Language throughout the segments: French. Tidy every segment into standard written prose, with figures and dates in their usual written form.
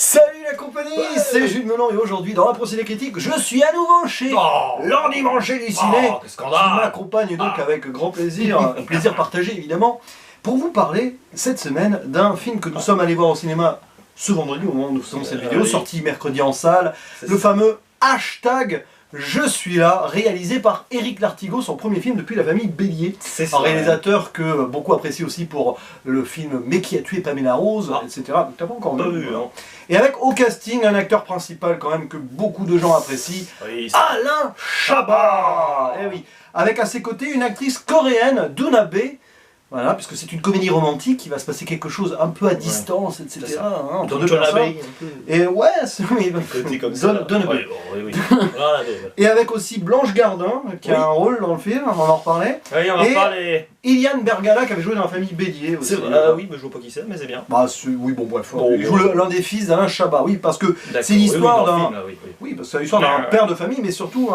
Salut la compagnie, c'est Jules Melon et aujourd'hui dans la procédé critique, je suis à nouveau chez l'endimanché du ciné quel scandale. qui m'accompagne donc avec grand plaisir, plaisir partagé évidemment, pour vous parler cette semaine d'un film que nous sommes allés voir au cinéma ce vendredi au moment où nous faisons cette vidéo, sorti mercredi en salle, le fameux hashtag Je suis là, réalisé par Éric Lartigot, son premier film depuis La famille Bélier. C'est un réalisateur que beaucoup apprécient aussi pour le film Mais qui a tué Pamela Rose, etc. Donc t'as pas encore vu, hein. Et avec au casting un acteur principal quand même que beaucoup de gens apprécient, Alain Chabat. Eh oui, avec à ses côtés une actrice coréenne, Doona Bae. Voilà, puisque c'est une comédie romantique, il va se passer quelque chose un peu à distance, etc. Hein, entre deux personnes. Et ouais, c'est comme ça. Doona Bae. Et avec aussi Blanche Gardin, qui a un rôle dans le film, on en reparlait. Oui, on en parlait. Iliane Bergala, qui avait joué dans La famille Bélier aussi. Oui, mais je vois pas qui c'est, mais c'est bien. Bah, oui, bon, bref. Il joue l'un des fils d'Alain Chabat, oui, parce que c'est l'histoire d'un. Oui, parce que c'est l'histoire d'un père de famille, mais surtout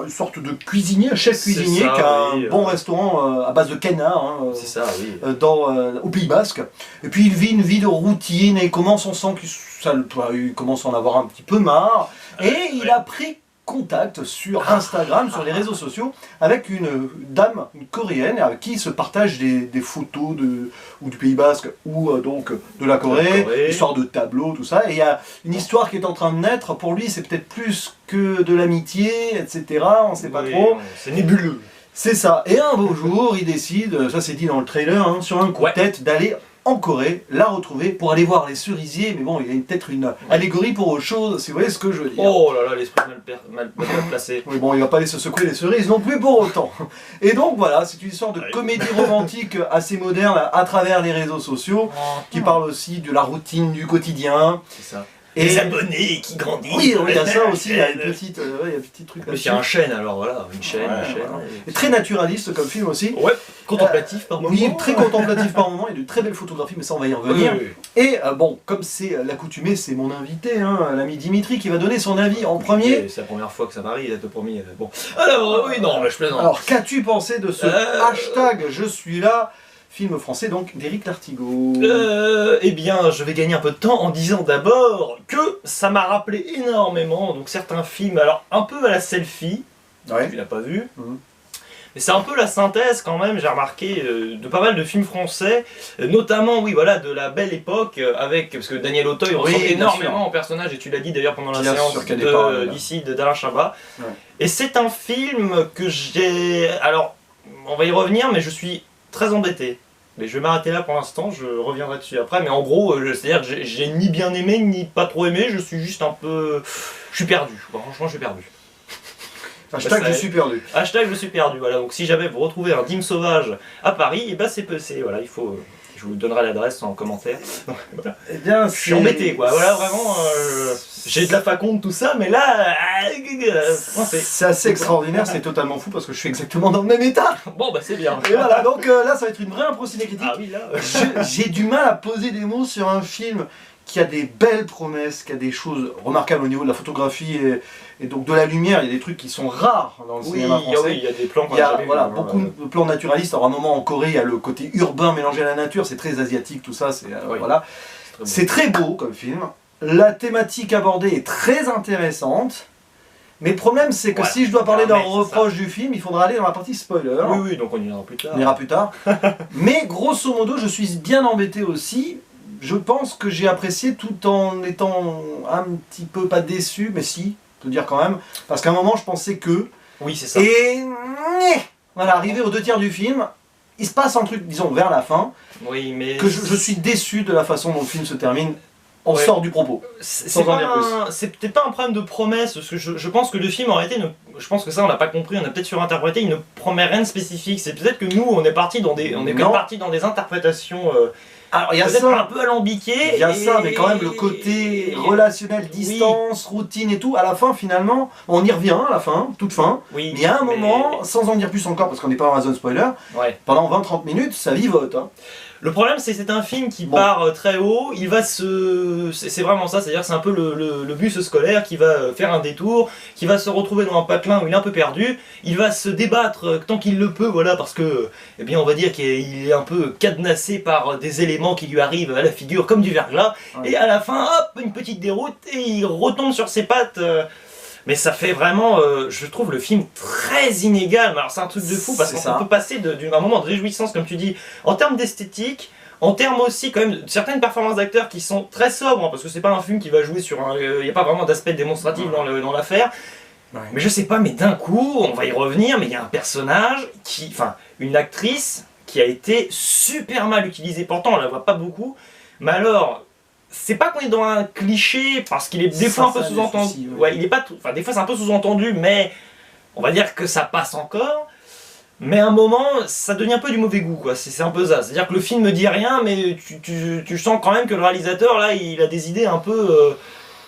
une sorte de cuisinier, un chef cuisinier qui a un bon restaurant à base de canard au Pays Basque. Et puis il vit une vie de routine et on sent qu'il commence à en avoir un petit peu marre. Et il a pris contact sur Instagram, sur les réseaux sociaux, avec une dame, une coréenne, avec qui il se partage des photos ou du Pays Basque ou donc de la Corée, histoire de tableaux, tout ça. Et il y a une histoire qui est en train de naître. Pour lui, c'est peut-être plus que de l'amitié, etc. On ne sait pas trop. C'est nébuleux. C'est ça. Et un beau jour, il décide, ça c'est dit dans le trailer, sur un coup de tête, d'aller en Corée, la retrouver pour aller voir les cerisiers, mais bon, il y a peut-être une allégorie pour autre chose, si vous voyez ce que je veux dire. Oh là là, l'esprit mal placé. Oui, bon, il va pas aller se secouer les cerises non plus pour autant. Et donc voilà, c'est une sorte de comédie romantique assez moderne à travers les réseaux sociaux, qui parle aussi de la routine du quotidien. C'est ça. Et les abonnés qui grandissent. Oui, il y a ça aussi, il y a un petit truc là-dessus. Il y a une chaîne alors, voilà, une chaîne. Et très naturaliste comme film aussi. Ouais, contemplatif par moment. Oui, très contemplatif par moment, il y a de très belles photographies, mais ça on va y revenir. Et bon, comme c'est l'accoutumée, c'est mon invité, l'ami Dimitri, qui va donner son avis en premier. C'est la première fois que ça m'arrive, te promis. Bon. Alors, oui, non, mais je plaisante. Alors, qu'as-tu pensé de ce hashtag Je suis là, film français donc d'Éric Lartigot? Eh bien, je vais gagner un peu de temps en disant d'abord que ça m'a rappelé énormément donc certains films, alors un peu à la selfie, tu l'as pas vu, mais c'est un peu la synthèse quand même, j'ai remarqué, de pas mal de films français, notamment, oui, voilà, de la belle époque, parce que Daniel Auteuil ressemble énormément au personnage, et tu l'as dit d'ailleurs pendant la séance d'ici d'Alain Chabat. Et c'est un film que j'ai... Alors, on va y revenir, mais je suis très embêté. Mais je vais m'arrêter là pour l'instant, je reviendrai dessus après. Mais en gros, c'est-à-dire que j'ai ni bien aimé, ni pas trop aimé, je suis juste un peu... Je suis perdu, franchement je suis perdu. Hashtag je suis perdu. Hashtag je suis perdu, voilà. Donc si jamais vous retrouvez un dîme sauvage à Paris, et ben voilà, il faut... Je vous donnerai l'adresse en commentaire. Voilà. Eh bien, je suis embêté quoi, voilà vraiment... J'ai de la faconde tout ça, mais là... c'est assez extraordinaire, c'est totalement fou parce que je suis exactement dans le même état. Bon bah c'est bien. Et voilà, donc là ça va être une vraie procédé critique. Ah oui, là... J'ai du mal à poser des mots sur un film qui a des belles promesses, qui a des choses remarquables au niveau de la photographie et donc de la lumière. Il y a des trucs qui sont rares dans le cinéma français. Oui, il y a des plans qu'on a jamais vu, beaucoup de plans naturalistes. Alors à un moment en Corée, il y a le côté urbain mélangé à la nature, c'est très asiatique tout ça, voilà. C'est très beau comme film. La thématique abordée est très intéressante. Mais le problème, c'est que si je dois parler d'un reproche du film, il faudra aller dans la partie spoiler. Oui, donc on ira plus tard. On ira plus tard. Mais grosso modo, je suis bien embêté aussi. Je pense que j'ai apprécié tout en étant un petit peu pas déçu, mais si, je peux dire quand même. Parce qu'à un moment, je pensais que... Oui, c'est ça. Et voilà, arrivé aux 2 tiers du film, il se passe un truc, disons, vers la fin, que je suis déçu de la façon dont le film se termine. On sort du propos. C'est peut-être pas un problème de promesse, parce que je pense que le film en réalité, je pense que ça on l'a pas compris, on a peut-être surinterprété, il ne promet rien de spécifique. C'est peut-être que nous on est parti dans des interprétations alors il y a ça un peu alambiquées. Il y a ça, mais quand même le côté relationnel, distance, routine et tout, à la fin finalement, on y revient à la fin, toute fin, mais il y a un moment, sans en dire plus encore parce qu'on n'est pas dans la zone spoiler, pendant 20-30 minutes ça vivote. Le problème, c'est que c'est un film qui part très haut, il va se... C'est vraiment ça, c'est-à-dire que c'est un peu le bus scolaire qui va faire un détour, qui va se retrouver dans un patelin où il est un peu perdu, il va se débattre tant qu'il le peut, voilà, parce que, eh bien, on va dire qu'il est un peu cadenassé par des éléments qui lui arrivent à la figure comme du verglas, et à la fin, hop, une petite déroute, et il retombe sur ses pattes... Mais ça fait vraiment, je trouve le film très inégal. Alors c'est un truc de fou parce qu'on peut passer d'un moment de réjouissance, comme tu dis, en termes d'esthétique, en termes aussi quand même de certaines performances d'acteurs qui sont très sobres, hein, parce que c'est pas un film qui va jouer sur un... Il n'y a pas vraiment d'aspect démonstratif dans l'affaire. Mais je sais pas, mais d'un coup, on va y revenir, mais il y a un personnage enfin, une actrice qui a été super mal utilisée. Pourtant, on la voit pas beaucoup. Mais alors... C'est pas qu'on est dans un cliché, parce qu'il est des fois un peu sous-entendu. Ouais, il est pas tout. Enfin, des fois c'est un peu sous-entendu, mais on va dire que ça passe encore. Mais à un moment, ça devient un peu du mauvais goût, quoi. C'est un peu ça. C'est-à-dire que le film ne dit rien, mais tu sens quand même que le réalisateur, là, il a des idées un peu.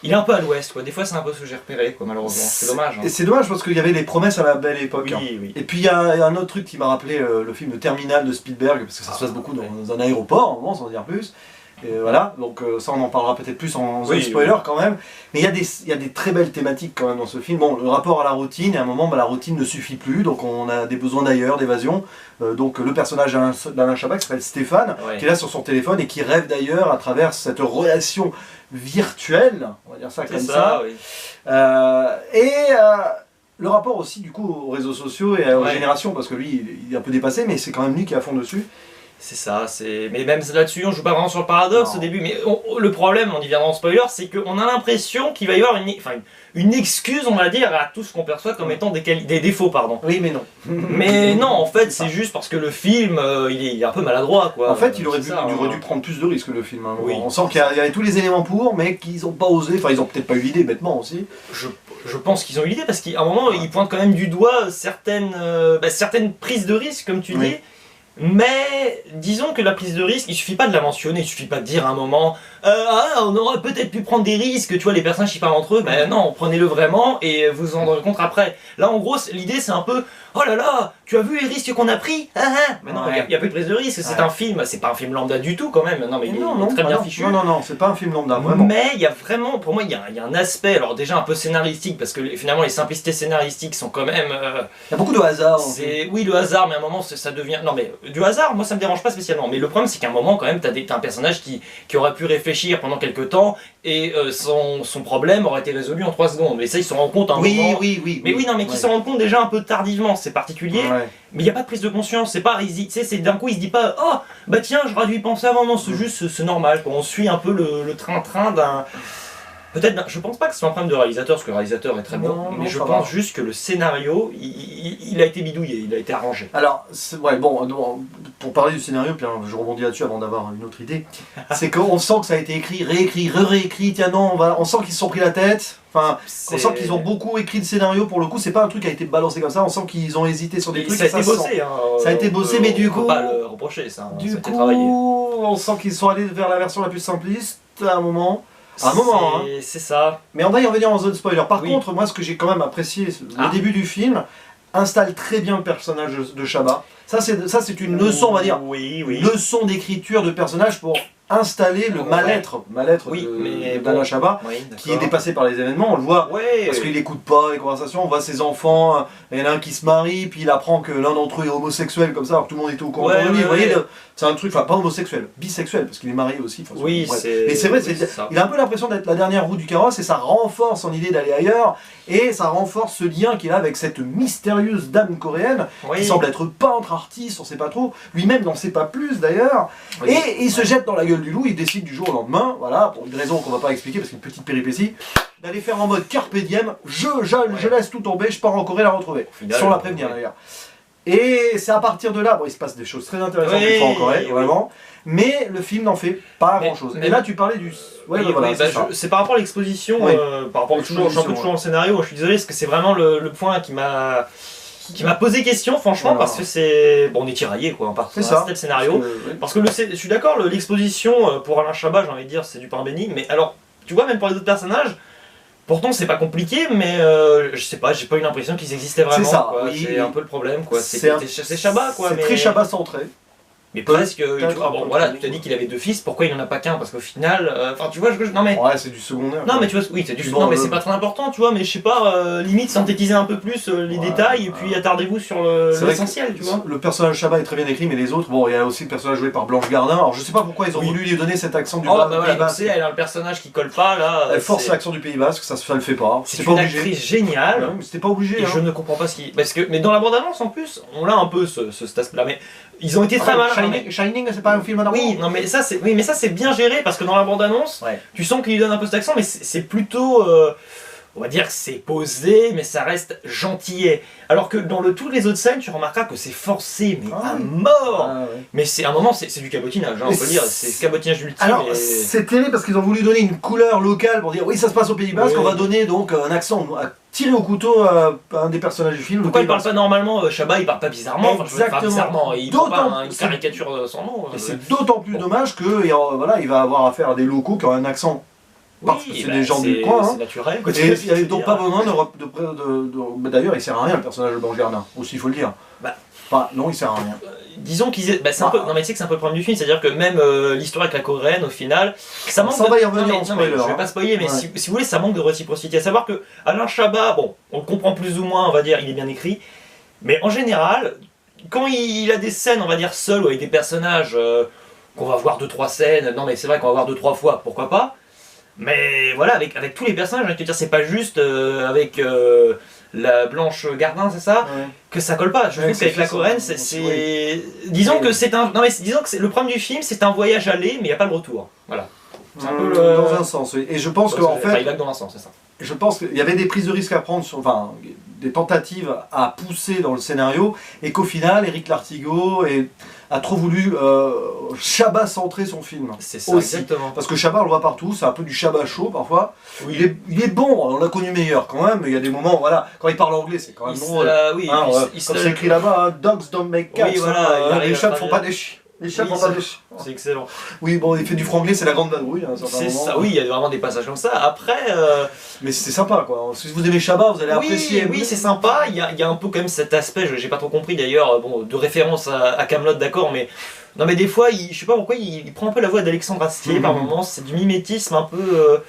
Il est un peu à l'ouest, quoi. Des fois, c'est un peu ce que j'ai repéré, quoi, malheureusement. C'est dommage. Hein. Et c'est dommage parce qu'il y avait les promesses à la belle époque. Oui, hein. oui. Et puis il y a un autre truc qui m'a rappelé le film Terminal de Spielberg, parce que ça se passe beaucoup dans un aéroport, à un moment, sans en dire plus. Et voilà, donc ça on en parlera peut-être plus en zone spoiler quand même. Mais il y a des très belles thématiques quand même dans ce film. Bon, le rapport à la routine, et à un moment la routine ne suffit plus, donc on a des besoins d'ailleurs, d'évasion. Donc le personnage d'Alain Chabat qui s'appelle Stéphane, qui est là sur son téléphone et qui rêve d'ailleurs à travers cette relation virtuelle, on va dire ça comme ça. Oui. Le rapport aussi du coup aux réseaux sociaux et aux générations, parce que lui il est un peu dépassé, mais c'est quand même lui qui est à fond dessus. C'est ça, mais même là-dessus, on joue pas vraiment sur le paradoxe au début, mais le problème, on y viendra en spoiler, c'est qu'on a l'impression qu'il va y avoir une excuse, on va dire, à tout ce qu'on perçoit comme étant des défauts, pardon. Oui, mais non. Mais non, en fait, c'est juste parce que le film, il est un peu maladroit, quoi. En fait, il aurait dû prendre plus de risques, le film. Hein. Oui. On sent qu'il y avait tous les éléments pour, mais qu'ils n'ont pas osé, enfin, ils ont peut-être pas eu l'idée, bêtement aussi. Je pense qu'ils ont eu l'idée, parce qu'à un moment, ils pointent quand même du doigt certaines prises de risque, comme tu dis. Mais disons que la prise de risque, il suffit pas de la mentionner, il suffit pas de dire à un moment on aurait peut-être pu prendre des risques, tu vois, les personnages qui parlent entre eux, ben non, prenez-le vraiment et vous en rendrez compte après. Là en gros, l'idée c'est un peu oh là là, tu as vu les risques qu'on a pris? Mais non, il n'y a pas de prise de risque, c'est un film, c'est pas un film lambda du tout quand même, non mais il est très bien fichu. Non, c'est pas un film lambda, vraiment. Mais il y a vraiment, pour moi, il y a un aspect, alors déjà un peu scénaristique, parce que finalement les simplicités scénaristiques sont quand même... il y a beaucoup de hasard. Oui, le hasard, mais à un moment ça devient... Non mais du hasard, moi ça me dérange pas spécialement, mais le problème c'est qu'à un moment quand même, t'as un personnage qui aurait pu réfléchir pendant quelques temps, et son problème aurait été résolu en 3 secondes. Mais ça, ils s'en rendent compte à un moment. Mais qui s'en rendent compte déjà un peu tardivement, c'est particulier. Mais il n'y a pas de prise de conscience, c'est pas, d'un coup il se dit pas oh bah tiens j'aurais dû y penser avant, non c'est juste c'est normal quoi. On suit un peu le train-train d'un... Peut-être, je pense pas que ce soit un problème de réalisateur, parce que le réalisateur est très bon, mais je pense juste que le scénario, il a été bidouillé, il a été arrangé. Alors, pour parler du scénario, puis je rebondis là-dessus avant d'avoir une autre idée, c'est qu'on sent que ça a été écrit, réécrit, réécrit, tiens non, on sent qu'ils se sont pris la tête, enfin, on sent qu'ils ont beaucoup écrit le scénario pour le coup, c'est pas un truc qui a été balancé comme ça, on sent qu'ils ont hésité sur des trucs. Ça a été bossé, ça a été bossé, mais du coup... On peut pas le reprocher, ça a été travaillé. On sent qu'ils sont allés vers la version la plus simpliste, à un moment... C'est ça. Mais on va y revenir en zone spoiler. Par contre, moi ce que j'ai quand même apprécié, le début du film installe très bien le personnage de Chabat. Ça c'est une leçon, on va dire. Une leçon d'écriture de personnage pour installer le mal-être d'Alain Chabat, qui est dépassé par les événements, on le voit, parce qu'il n'écoute pas les conversations, on voit ses enfants, il y en a un qui se marie, puis il apprend que l'un d'entre eux est homosexuel, comme ça, alors que tout le monde était au courant de lui, vous voyez, c'est un truc, enfin pas homosexuel, bisexuel, parce qu'il est marié aussi. Mais c'est vrai, il a un peu l'impression d'être la dernière roue du carrosse, et ça renforce son idée d'aller ailleurs, et ça renforce ce lien qu'il a avec cette mystérieuse dame coréenne, qui semble être peintre, artiste, on sait pas trop, lui-même n'en sait pas plus d'ailleurs, et il se jette dans la gueule du loup, il décide du jour au lendemain, voilà, pour une raison qu'on va pas expliquer parce qu'il y a une petite péripétie, d'aller faire en mode carpe diem, je laisse tout tomber, je pars en Corée la retrouver, sans la prévenir d'ailleurs. Et c'est à partir de là, il se passe des choses très intéressantes une fois en Corée, vraiment, mais le film n'en fait pas grand chose. Et là tu parlais du... c'est par rapport à l'exposition, par rapport je suis un peu toujours dans le scénario, je suis désolé parce que c'est vraiment le point qui m'a posé question, franchement, parce que c'est... Bon, on est tiraillé, quoi, en partant c'était le scénario. Parce que je suis d'accord, l'exposition, pour Alain Chabat, j'ai envie de dire, c'est du pain béni, mais alors, tu vois, même pour les autres personnages, pourtant, c'est pas compliqué, mais je sais pas, j'ai pas eu l'impression qu'ils existaient vraiment. C'est un peu le problème, quoi. C'est Chabat, quoi. C'est très Chabat centré. Mais presque, bon, voilà, tu t'as dit qu'il avait 2 fils, pourquoi il en a pas qu'un? Parce qu'au final, enfin tu vois, non mais... Ouais, c'est du secondaire. Non mais tu vois, oui, c'est du secondaire, mais c'est pas très important, tu vois, mais je sais pas, limite synthétiser un peu plus les détails, et puis attardez-vous sur l'essentiel, tu vois. Le personnage Chabat est très bien écrit, mais les autres, bon, il y a aussi le personnage joué par Blanche Gardin, alors je sais pas pourquoi ils ont voulu lui donner cet accent du Pays Basque. Elle a un personnage qui colle pas, là... Elle force l'accent du Pays Basque, ça le fait pas. C'est une actrice géniale. C'était pas obligé. Et je ne comprends pas ce qui... Mais dans la bande-annonce, en plus, on l'a un peu, cet aspect-là, mais... Ils ont été très malins. Shining, c'est pas un film d'amour. Oui, non, mais ça c'est bien géré parce que dans la bande-annonce, tu sens qu'il lui donne un peu cet accent, mais c'est plutôt, on va dire que c'est posé, mais ça reste gentillet. Alors que dans toutes les autres scènes, tu remarqueras que c'est forcé, mais à mort. Mais c'est à un moment, c'est du cabotinage, hein, on peut dire, c'est cabotinage ultime. Alors c'est terrible parce qu'ils ont voulu donner une couleur locale pour dire oui, ça se passe au Pays Basque, on va donner donc un accent tiré au couteau à un des personnages du film. Pourquoi il parle pas normalement Chabat, il parle pas bizarrement. Exactement. Enfin, bizarrement. Il parle pas une caricature sans nom. Et c'est d'autant plus dommage que voilà, il va avoir affaire à des locaux qui ont un accent. Parce que c'est des gens du coin. C'est naturel. Et il n'y avait donc pas besoin de d'ailleurs, il sert à rien le personnage de Blanche Gardin, aussi il faut le dire. Enfin, non, il sert à rien. Disons qu'ils c'est un peu. Non mais tu sais que c'est un peu le problème du film, c'est-à-dire que même l'histoire avec la coréenne au final, ça manque. Ça va y revenir en spoiler. Je vais pas spoiler, mais si vous voulez, ça manque de réciprocité. À savoir que Alain Chabat, bon, on le comprend plus ou moins, on va dire, il est bien écrit, mais en général, quand il a des scènes, on va dire seul ou avec des personnages qu'on va voir 2-3 scènes, non mais c'est vrai qu'on va voir 2-3 fois, pourquoi pas. Mais voilà, avec tous les personnages, je veux dire, c'est pas juste avec la Blanche Gardin, c'est ça, que ça colle pas. Je trouve qu'avec la coréenne, disons que c'est un. Non mais disons que le problème du film, c'est un voyage aller, mais il n'y a pas le retour. Voilà. C'est un peu dans un sens, oui. Et je pense qu'en fait. Il va dans un sens, c'est ça. Je pense qu'il y avait des prises de risque à prendre, enfin, des tentatives à pousser dans le scénario, et qu'au final, Éric Lartigot a trop voulu Chabat centrer son film. C'est ça, aussi. Exactement. Parce que Chabat, on le voit partout, c'est un peu du Chabat chaud parfois. Oui. Il est bon, on l'a connu meilleur quand même, mais il y a des moments, voilà, quand il parle anglais, c'est quand même drôle. Comme c'est écrit là-bas, dogs don't make cats, les chats ne font pas des chiens. Les chats font pas des chiens. C'est excellent. Oui, bon, il fait du franglais, c'est la grande vadrouille. C'est ça, oui, il y a vraiment des passages comme ça. Après. Mais c'est sympa quoi. Si vous aimez Chabat, vous allez apprécier. Oui, c'est sympa. Il y a un peu quand même cet aspect, j'ai pas trop compris d'ailleurs, bon, de référence à Kaamelott, d'accord, mais. Non, mais des fois, je sais pas pourquoi, il prend un peu la voix d'Alexandre Astier par moments, c'est du mimétisme un peu.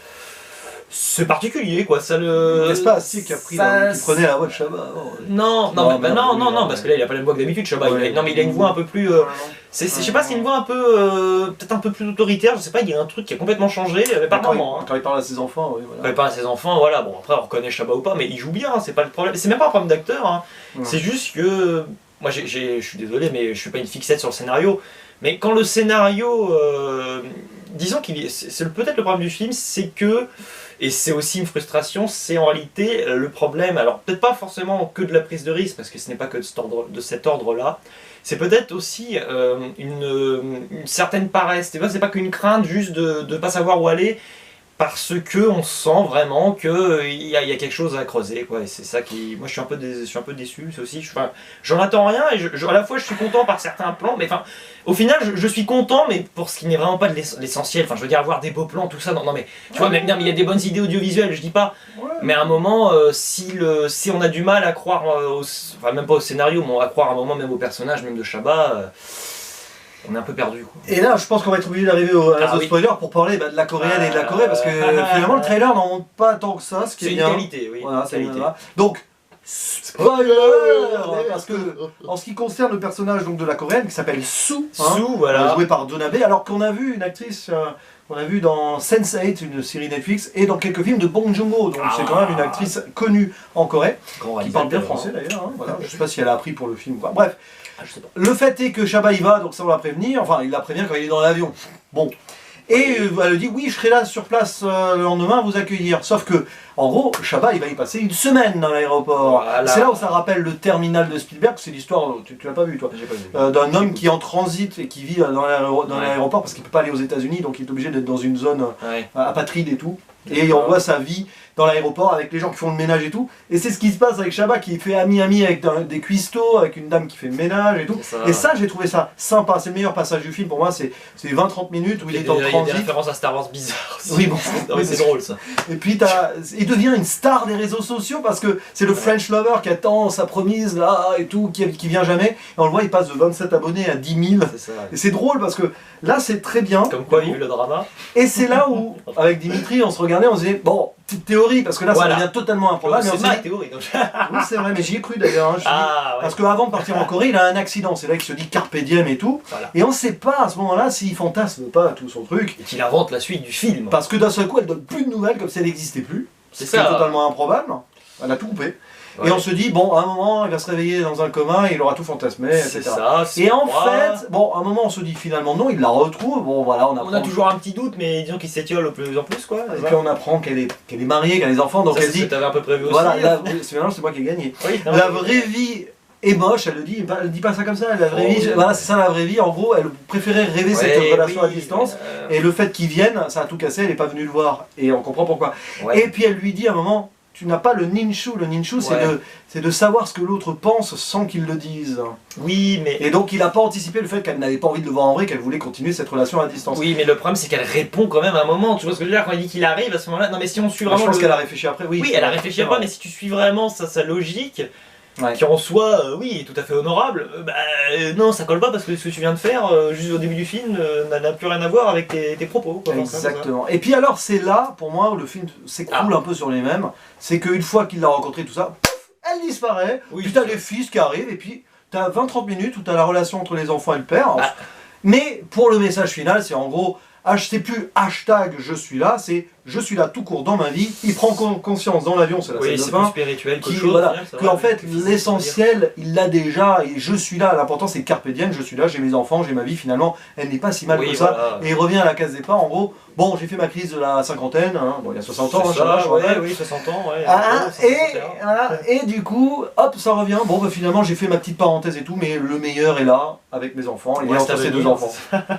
C'est particulier quoi, ça le. N'est-ce pas Astier qui prenait la voix de Chabat? Non, parce que là il a pas la voix que d'habitude, Chabat. Mais il a une voix un peu plus. Je sais pas, c'est une voix un peu. Peut-être un peu plus autoritaire, je sais pas, il y a un truc qui a complètement changé, par moment. Quand il parle à ses enfants, oui. Voilà. Quand il parle à ses enfants, voilà, bon après on reconnaît Chabat ou pas, mais il joue bien, c'est pas le problème. C'est même pas un problème d'acteur, hein. C'est juste que. Moi je suis désolé, mais je suis pas une fixette sur le scénario. Mais quand le scénario. Disons c'est peut-être le problème du film, c'est que. Et c'est aussi une frustration, c'est en réalité le problème, alors peut-être pas forcément que de la prise de risque, parce que ce n'est pas que de cet ordre-là, c'est peut-être aussi une certaine paresse, c'est pas qu'une crainte juste de ne pas savoir où aller, parce qu'on sent vraiment qu'il y a quelque chose à creuser, quoi. Et c'est ça qui... Moi je suis un peu déçu, c'est aussi... J'en attends rien, et à la fois je suis content par certains plans, mais au final je suis content, mais pour ce qui n'est vraiment pas de l'essentiel, je veux dire avoir des beaux plans, tout ça, non mais... Tu vois, mais il y a des bonnes idées audiovisuelles, je dis pas, mais à un moment, si on a du mal à croire, même pas au scénario, mais à croire à un moment même au personnage, même de Chabat... on est un peu perdu quoi. Et là je pense qu'on va être obligé d'arriver à la zone spoiler pour parler de la coréenne et de la Corée, parce que finalement le trailer n'en montre pas tant que ça, ce qui est bien. C'est une qualité, oui. Voilà, c'est une qualité. Donc, spoiler, parce que en ce qui concerne le personnage donc, de la coréenne qui s'appelle Soo, voilà. joué par Donabe, alors qu'on a vu une actrice qu'on a vu dans Sense8, une série Netflix, et dans quelques films de Bong Joon-ho, donc c'est quand même une actrice connue en Corée, qui parle bien français d'ailleurs, voilà. Je sais pas si elle a appris pour le film ou quoi, bref. Le fait est que Chabat y va, donc ça on l'a prévenir, enfin il la prévient quand il est dans l'avion. Bon. Et elle dit oui, je serai là sur place le lendemain à vous accueillir. Sauf que, en gros, Chabat il va y passer une semaine dans l'aéroport. Voilà. C'est là où ça rappelle le terminal de Spielberg, c'est l'histoire, tu l'as pas vu toi, d'un homme qui est en transit et qui vit dans l'aéroport parce qu'il peut pas aller aux États-Unis, donc il est obligé d'être dans une zone apatride et tout. Et on voit sa vie dans l'aéroport avec les gens qui font le ménage et tout. Et c'est ce qui se passe avec Chabat qui fait ami avec des cuistots, avec une dame qui fait le ménage et tout. Et ça, j'ai trouvé ça sympa. C'est le meilleur passage du film pour moi. C'est 20-30 minutes où il est en transit. Il y a des références à Star Wars bizarres aussi. Oui, bon, c'est drôle ça. Et puis il devient une star des réseaux sociaux parce que c'est le French lover qui attend sa promise là et tout, qui vient jamais. Et on le voit, il passe de 27 abonnés à 10 000. Et c'est drôle parce que là, c'est très bien. Comme quoi, vive le drama. Et c'est là où, avec Dimitri, on se regardait, on se disait, bon, petite théorie, parce que là, ça devient totalement improbable. C'est ma théorie. Donc. Oui, c'est vrai, mais j'y ai cru d'ailleurs. Hein, parce qu'avant de partir en Corée, il a un accident. C'est là qu'il se dit carpe diem et tout. Voilà. Et on ne sait pas à ce moment-là s'il fantasme pas tout son truc. Et qu'il invente la suite du film. Parce que d'un seul coup, elle donne plus de nouvelles comme si elle n'existait plus. C'est totalement improbable. Elle a tout coupé. Ouais. Et on se dit, bon, à un moment, il va se réveiller dans un coma et il aura tout fantasmé, etc. Et en fait, bon, à un moment, on se dit finalement non, il la retrouve. Bon, voilà, on a toujours un petit doute, mais disons qu'il s'étiole de plus en plus, quoi. Et puis on apprend qu'elle est mariée, qu'elle a des enfants, donc ça, elle dit. T'avais un peu prévu aussi. Voilà, c'est moi qui ai gagné. Oui, non, la vraie vie est moche, elle le dit, elle dit pas ça comme ça, la vraie vie, voilà, c'est ça la vraie vie, en gros, elle préférait rêver cette relation à distance, et le fait qu'ils viennent, ça a tout cassé, elle n'est pas venue le voir, et on comprend pourquoi. Et puis elle lui dit à un moment, tu n'as pas le ninshu, c'est de savoir ce que l'autre pense sans qu'il le dise. Oui, mais... Et donc il n'a pas anticipé le fait qu'elle n'avait pas envie de le voir en vrai, qu'elle voulait continuer cette relation à distance. Oui, mais le problème c'est qu'elle répond quand même à un moment, tu vois ce que je veux dire, quand il dit qu'il arrive à ce moment-là, non mais si on suit vraiment... Je pense qu'elle a réfléchi après, oui. Oui, elle a réfléchi après, mais si tu suis vraiment sa logique... Qui en soi, oui, tout à fait honorable, non, ça colle pas parce que ce que tu viens de faire, juste au début du film, n'a plus rien à voir avec tes propos. Quoi, exactement. Et puis alors, c'est là, pour moi, où le film s'écroule un peu sur les mêmes, c'est qu'une fois qu'il l'a rencontré, tout ça, pouf, elle disparaît, puis t'as les fils qui arrivent, et puis t'as 20-30 minutes où t'as la relation entre les enfants et le père. Mais pour le message final, c'est en gros, c'est plus hashtag je suis là, c'est je suis là tout court dans ma vie. Il prend conscience dans l'avion, c'est la scène de fin, plus spirituel qu'autre chose. Voilà, que en fait l'essentiel il l'a déjà et je suis là. L'important c'est carpe diem, je suis là, j'ai mes enfants, j'ai ma vie. Finalement, elle n'est pas si mal que ça. Et il revient à la case départ. En gros, bon, j'ai fait ma crise de la cinquantaine. Hein, bon, il y a 60 ans. Oui, 60 ans. Et du coup, hop, ça revient. Bon, finalement, j'ai fait ma petite parenthèse et tout, mais le meilleur est là avec mes enfants. Il est entre ces deux enfants.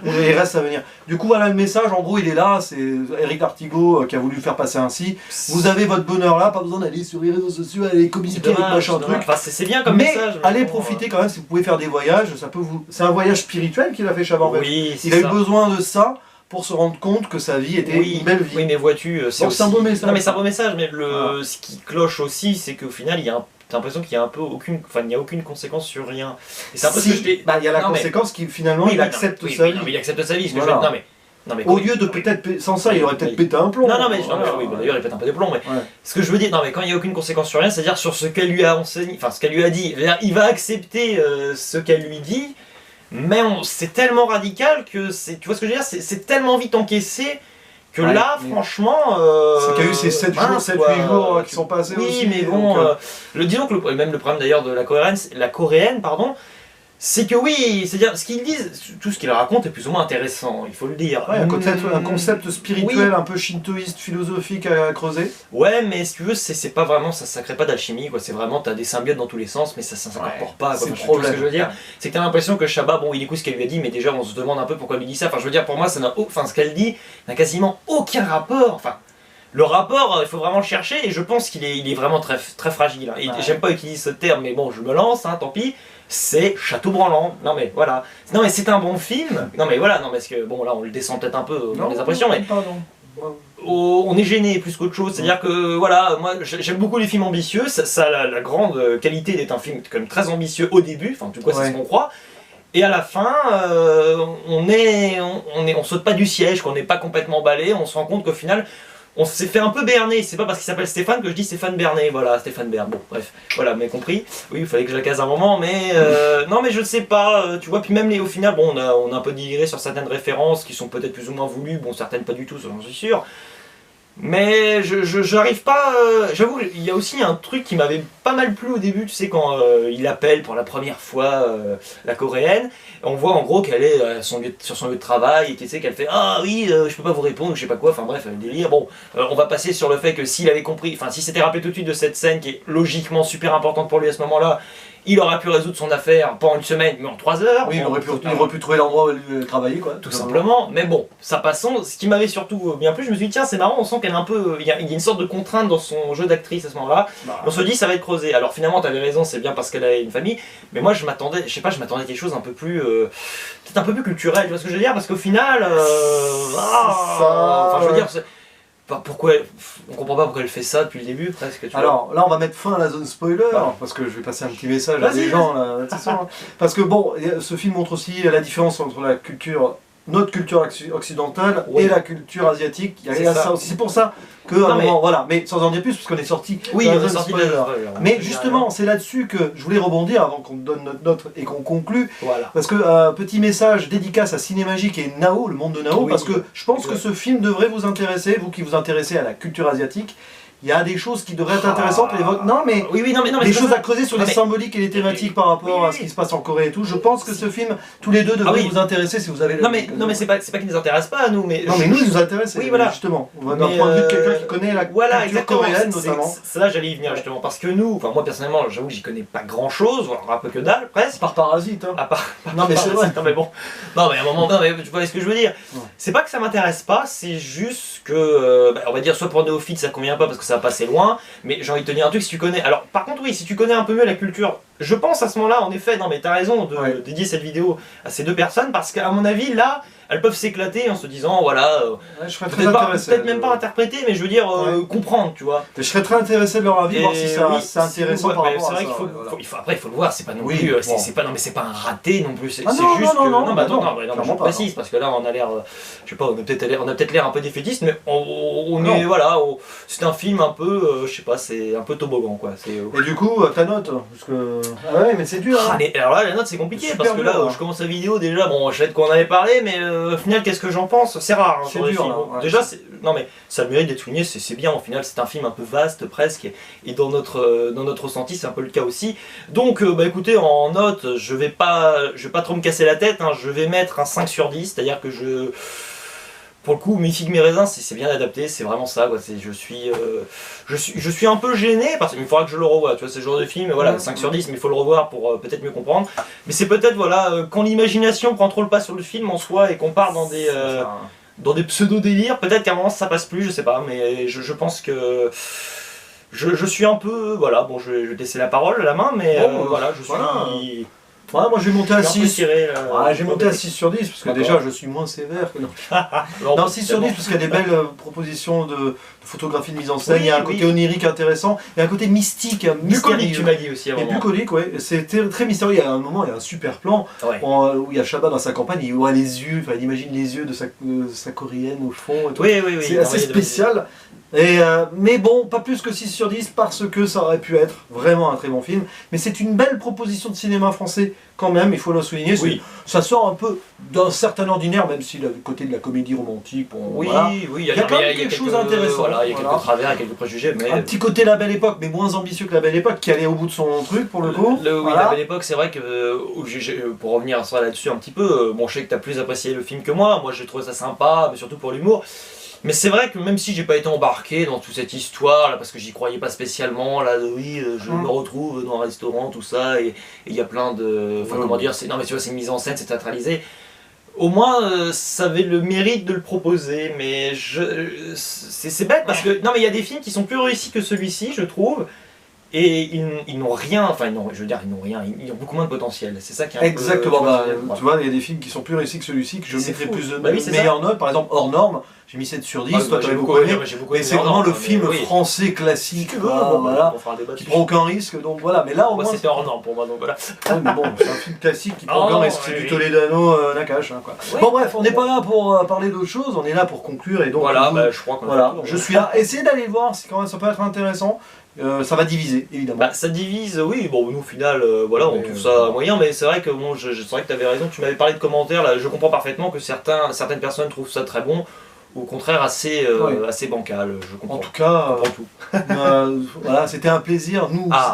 Et il reste à venir. Du coup, voilà le message. En gros, il est là. C'est Eric Artigot qui a voulu faire passer ainsi. Vous avez votre bonheur là, pas besoin d'aller sur les réseaux sociaux, aller communiquer avec machin truc. Enfin, c'est bien comme message. Mais allez profiter quand même si vous pouvez faire des voyages. Ça peut vous. C'est un voyage spirituel qu'il a fait Chabat. Oui, il a eu besoin de ça pour se rendre compte que sa vie était une belle vie. Oui, mais vois-tu, c'est un beau message. Non, mais c'est un beau message. Mais ce qui cloche aussi, c'est qu'au final, il y a t'as l'impression qu'il y a un peu aucune, il n'y a aucune conséquence sur rien. Et c'est un peu ce que je t'ai. Il y a la conséquence qui finalement il accepte sa vie. Non, mais il accepte sa vie. Non, mais au lieu de peut-être, sans ça, il aurait peut-être pété un plomb. Non, mais d'ailleurs, il pète un peu de plomb. Mais ce que je veux dire, non, mais quand il n'y a aucune conséquence sur rien, c'est-à-dire sur ce qu'elle lui a enseigné, enfin ce qu'elle lui a dit, il va accepter ce qu'elle lui dit, mais c'est tellement radical que c'est, tu vois ce que je veux dire, c'est tellement vite encaissé que là, franchement. C'est qu'il y a eu ces 7-8 jours qui sont passés aussi. Oui, mais bon, disons que même le problème d'ailleurs de la coréenne, pardon. C'est que oui, c'est-à-dire ce qu'ils disent, tout ce qu'ils racontent est plus ou moins intéressant, il faut le dire. Ouais, un concept spirituel un peu shintoïste, philosophique à creuser. Ouais, mais si tu veux, c'est pas vraiment, ça crée pas d'alchimie, quoi. C'est vraiment, t'as des symbiotes dans tous les sens, mais ça s'incorpore pas. C'est le problème. Ce que je veux dire, c'est que t'as l'impression que Chabat, bon, il écoute ce qu'elle lui a dit, mais déjà on se demande un peu pourquoi elle lui dit ça. Enfin, je veux dire, pour moi, ce qu'elle dit n'a quasiment aucun rapport. Enfin, le rapport, il faut vraiment le chercher, et je pense qu'il est vraiment très, très fragile. Et j'aime pas utiliser ce terme, mais bon, je me lance, tant pis. C'est Château Branlant. Non mais voilà. Non mais c'est un bon film. Non mais voilà, non parce que bon là on le descend peut-être un peu dans les impressions, mais on est gêné plus qu'autre chose. C'est-à-dire que voilà, moi j'aime beaucoup les films ambitieux. Ça a la grande qualité d'être un film quand même très ambitieux au début. Enfin en tout cas c'est ce qu'on croit. Et à la fin, on saute pas du siège, qu'on n'est pas complètement emballé. On se rend compte qu'au final on s'est fait un peu berner, c'est pas parce qu'il s'appelle Stéphane que je dis Stéphane Bernet, voilà, Stéphane Bern, bon, bref, voilà, vous m'avez compris, oui, il fallait que je la case un moment, mais non, mais je sais pas, tu vois, puis même au final, bon, on a un peu digressé sur certaines références qui sont peut-être plus ou moins voulues, bon, certaines pas du tout, j'en suis sûr, mais j'arrive pas, j'avoue, il y a aussi un truc qui m'avait pas mal plu au début, tu sais, quand il appelle pour la première fois la coréenne, on voit en gros qu'elle est sur son lieu de travail et tu sais qu'elle fait ah oui je peux pas vous répondre ou je sais pas quoi, enfin bref délire. Bon on va passer sur le fait que s'il avait compris, enfin si c'était rappelé tout de suite de cette scène qui est logiquement super importante pour lui à ce moment là, Il aurait pu résoudre son affaire pas en une semaine, mais en 3 heures. Oui, il aurait pu trouver l'endroit où il travailler, quoi. Tout simplement. Mais bon, ça passant, ce qui m'avait surtout bien plu, je me suis dit, tiens, c'est marrant, on sent qu'elle est un peu. Il y a une sorte de contrainte dans son jeu d'actrice à ce moment-là. On se dit, ça va être creusé. Alors finalement, t'avais raison, c'est bien parce qu'elle a une famille. Mais moi, je m'attendais à quelque chose un peu plus. Peut-être un peu plus culturel, tu vois ce que je veux dire? Parce qu'au final. Enfin, je veux dire. Pourquoi on comprend pas pourquoi elle fait ça depuis le début presque. Tu Alors là on va mettre fin à la zone spoiler parce que je vais passer un petit message à des gens là, parce que bon, ce film montre aussi la différence entre notre culture occidentale et la culture asiatique. Il y a ça aussi. C'est pour ça que voilà, mais sans en dire plus parce qu'on est sorti. Oui, on est sorti de la... Mais justement, c'est là-dessus que je voulais rebondir avant qu'on donne notre note et qu'on conclue. Voilà. Parce que petit message dédicace à Cinémagique et Nao, le monde de Nao, parce que je pense que ce film devrait vous intéresser, vous qui vous intéressez à la culture asiatique. Il y a des choses qui devraient être intéressantes. Non, mais des choses à creuser sur les symboliques et les thématiques par rapport à ce qui se passe en Corée et tout. Je pense que ce film, tous les deux, devrait vous intéresser si vous avez. Non, mais c'est pas qu'il nous intéresse pas à nous, mais. Non, mais nous, il nous intéresse. Oui, voilà. Justement. D'un point de vue de quelqu'un qui connaît la culture coréenne, notamment. Là, j'allais y venir justement parce que nous, enfin moi personnellement, j'avoue que j'y connais pas grand-chose, voire un peu que dalle, presque. Par parasite. À part. Non, mais c'est vrai. Non, mais bon. Non, mais à un moment, non, mais tu vois ce que je veux dire. C'est pas que ça m'intéresse pas, c'est juste que, on va dire, soit pour néophyte, ça convient pas parce que ça va passer loin. Mais j'ai envie de te dire un truc, si tu connais... Alors, par contre, oui, si tu connais un peu mieux la culture, je pense à ce moment-là, en effet, non mais t'as raison de dédier cette vidéo à ces deux personnes, parce qu'à mon avis, là, elles peuvent s'éclater en se disant, voilà... je serais très intéressé. Peut-être même pas interpréter, mais je veux dire, comprendre, tu vois. Mais je serais très intéressé de leur avis, voir si c'est intéressant par rapport à ça. Après, il faut le voir, c'est pas non plus... c'est pas un raté non plus, c'est juste que... Non, je précise, parce que là, on a l'air... Je sais pas, on a peut-être l'air un peu défaitiste, mais on est... Voilà, c'est un film un peu... Je sais pas, c'est un peu toboggan, quoi. Et du coup, ta note, parce que... Ah ouais, mais c'est dur, hein. Alors là, la note, c'est compliqué, parce que là, je commence la vidéo, déjà, bon, je sais de quoi on avait parlé, mais au final, qu'est-ce que j'en pense? C'est rare, hein, c'est dur, là, déjà, non mais, ça mérite d'être souligné, c'est bien, au final, c'est un film un peu vaste, presque, et dans notre ressenti, c'est un peu le cas aussi. Donc, écoutez, en note, je vais pas trop me casser la tête, hein, je vais mettre un 5 sur 10, c'est-à-dire que pour le coup, mes figues, mes raisins, c'est bien adapté, c'est vraiment ça, quoi. Je suis un peu gêné, parce qu'il faudra que je le revoie, tu vois, c'est le genre de film, voilà, 5 sur 10, mais il faut le revoir pour peut-être mieux comprendre. Mais c'est peut-être, voilà, quand l'imagination prend trop le pas sur le film en soi, et qu'on part dans des pseudo-délires, peut-être qu'à un moment ça passe plus, je sais pas, mais je pense que... Je suis un peu, voilà, bon, je vais te laisser la parole, la main, mais voilà, je suis... Ouais, moi je vais monter à 6. J'ai monté à 6 sur 10 parce que déjà je suis moins sévère que non, 6 sur 10 parce qu'il y a des belles propositions de photographie, de mise en scène, il y a un côté onirique intéressant, il y a un côté mystique, bucolique, tu m'as dit aussi. Et bucolique, ouais, c'était très mystérieux. Il y a un moment, il y a un super plan où il y a Chabat dans sa campagne, il voit les yeux, enfin il imagine les yeux de sa coréenne au fond. Et tout. Oui. C'est assez spécial. Mais bon, pas plus que 6 sur 10 parce que ça aurait pu être vraiment un très bon film. Mais c'est une belle proposition de cinéma français quand même, il faut le souligner. Oui. Ça sort un peu d'un certain ordinaire, même si le côté de la comédie romantique, il y a quand même quelque chose d'intéressant. Voilà, il y a quelques travers, il y a quelques préjugés. Mais... Un petit côté La Belle Époque, mais moins ambitieux que La Belle Époque, qui allait au bout de son truc pour le coup. Oui, La Belle Époque, c'est vrai que, pour revenir là-dessus un petit peu, bon, je sais que tu as plus apprécié le film que moi j'ai trouvé ça sympa, mais surtout pour l'humour. Mais c'est vrai que même si j'ai pas été embarqué dans toute cette histoire là, parce que j'y croyais pas spécialement, là je me retrouve dans un restaurant, tout ça, et il y a plein de... Enfin comment dire, non mais tu vois, c'est une mise en scène, c'est théâtralisé. Au moins ça avait le mérite de le proposer, mais c'est bête parce que... Non mais il y a des films qui sont plus réussis que celui-ci, je trouve. Et ils n'ont rien, enfin ils n'ont rien, ils ont beaucoup moins de potentiel, c'est ça qui est un Exactement, peu... tu vois, il y a des films qui sont plus réussis que celui-ci, que je mettrais plus de meilleures notes, par exemple Hors Norme, j'ai mis 7 sur 10, toi tu avais beaucoup aimé, mais c'est vraiment le film français classique, qui prend aucun risque, donc voilà, mais là au moins... C'était Hors Norme pour moi, donc voilà. Mais bon, c'est un film classique qui prend aucun risque, c'est du Toledano Nakash, quoi. Bon bref, on n'est pas là pour parler d'autre chose, on est là pour conclure, et donc... Voilà, je crois qu'on a... Je suis là, essayez d'aller le voir, quand même ça peut être intéressant. Ça va diviser, évidemment. Ça divise, oui, bon, nous au final, voilà, on trouve ça moyen, mais c'est vrai que bon, c'est vrai que tu avais raison, tu m'avais parlé de commentaires, là, je comprends parfaitement que certaines personnes trouvent ça très bon, ou au contraire assez bancal, je comprends. En tout cas, voilà, c'était un plaisir,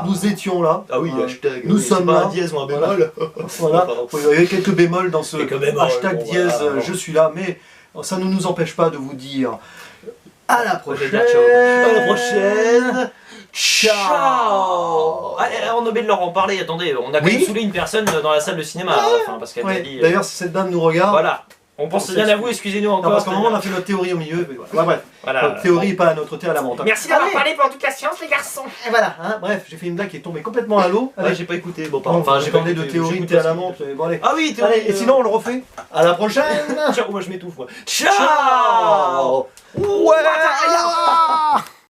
nous étions là. Ah oui, hashtag, nous sommes là. Un dièse ou un bémol. Voilà, il y avait quelques bémols dans ce hashtag dièse, je suis là, mais ça ne nous empêche pas de vous dire à la prochaine. À la prochaine. ciao. Allez, on oublie de leur en parler, attendez, on a quand même saoulé une personne dans la salle de cinéma à la fin, parce qu'elle a dit... D'ailleurs, si cette dame nous regarde... Voilà. On pense bien à vous, excusez-nous encore. Non, parce qu'à un moment on a fait notre théorie au milieu. Bref, notre théorie pas notre thé à la menthe. Merci d'avoir parlé pendant toute la science, les garçons. Et voilà, bref, j'ai fait une blague qui est tombée complètement à l'eau. Ouais, j'ai pas écouté. Bon, enfin, j'ai parlé de théorie, thé à la menthe. Bon, allez. Ah oui, théorie. Allez, et sinon on le refait. À la prochaine. Ciao, moi je m'étouffe. Ciao. Ouais.